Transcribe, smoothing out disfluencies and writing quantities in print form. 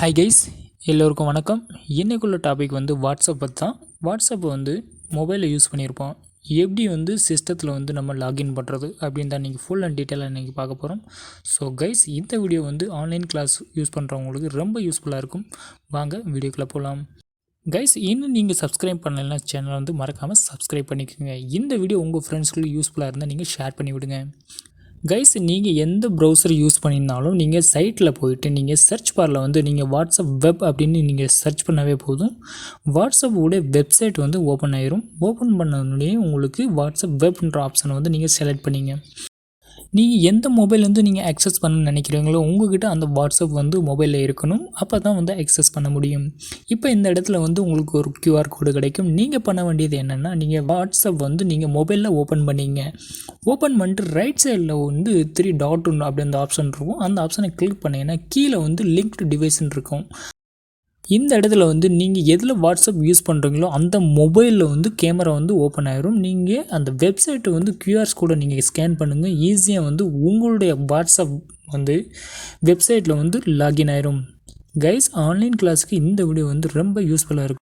Hi guys, எல்லோருக்கும் வணக்கம். இன்றைக்குள்ள டாபிக் வாட்ஸ்அப் பற்றி தான். வாட்ஸ்அப் மொபைலில் யூஸ் பண்ணியிருப்போம். எப்படி சிஸ்டத்தில் நம்ம லாகின் பண்ணுறது அப்படின்னு தான் நீங்கள் ஃபுல் அண்ட் டீட்டெயிலாக இன்றைக்கி பார்க்க போகிறோம். ஸோ கைஸ், இந்த வீடியோ ஆன்லைன் கிளாஸ் யூஸ் பண்ணுறவங்களுக்கு ரொம்ப யூஸ்ஃபுல்லாக இருக்கும். வாங்க வீடியோக்குள்ளே போகலாம். கைஸ், இன்னும் நீங்கள் சப்ஸ்கிரைப் பண்ணலைன்னா சேனலை மறக்காமல் சப்ஸ்கிரைப் பண்ணிக்கோங்க. இந்த வீடியோ உங்கள் ஃப்ரெண்ட்ஸ்களுக்கு யூஸ்ஃபுல்லாக இருந்தால் நீங்கள் ஷேர் பண்ணி விடுங்க. கைஸ், நீங்கள் எந்த ப்ரௌசர் யூஸ் பண்ணியிருந்தாலும் நீங்கள் சைட்டில் போயிட்டு நீங்கள் சர்ச் பாரில் நீங்கள் வாட்ஸ்அப் வெப் அப்படின்னு நீங்கள் சர்ச் பண்ணவே போதும். வாட்ஸ்அப்போடைய வெப்சைட் ஓப்பன் ஆயிரும். ஓப்பன் பண்ணதுலேயே உங்களுக்கு வாட்ஸ்அப் வெப்ன்ற ஆப்ஷனை நீங்கள் செலக்ட் பண்ணிங்க. நீங்கள் எந்த மொபைல்லேருந்து நீங்கள் ஆக்சஸ் பண்ண நினைக்கிறீங்களோ உங்கள்கிட்ட அந்த வாட்ஸ்அப் மொபைலில் இருக்கணும். அப்போ தான் ஆக்சஸ் பண்ண முடியும். இப்போ இந்த இடத்துல உங்களுக்கு ஒரு QR கோடு கிடைக்கும். நீங்கள் பண்ண வேண்டியது என்னென்னா, நீங்கள் வாட்ஸ்அப் நீங்கள் மொபைலில் ஓப்பன் பண்ணிங்க. ஓப்பன் பண்ணிட்டு ரைட் சைடில் 3 டாட் அப்படி அந்த ஆப்ஷன் இருக்கும். அந்த ஆப்ஷனை கிளிக் பண்ணிங்கன்னா கீழே லிங்க்டு டிவைஸ்ன்னு இருக்கும். இந்த இடத்துல நீங்கள் எதில் வாட்ஸ்அப் யூஸ் பண்ணுறீங்களோ அந்த மொபைலில் கேமரா ஓப்பன் ஆயிரும். நீங்கள் அந்த வெப்சைட்டை QR கோடை நீங்கள் ஸ்கேன் பண்ணுங்கள். ஈஸியாக உங்களுடைய வாட்ஸ்அப் வெப்சைட்டில் லாகின் ஆயிரும். கைஸ், ஆன்லைன் கிளாஸுக்கு இந்த வீடியோ ரொம்ப யூஸ்ஃபுல்லாக இருக்கும்.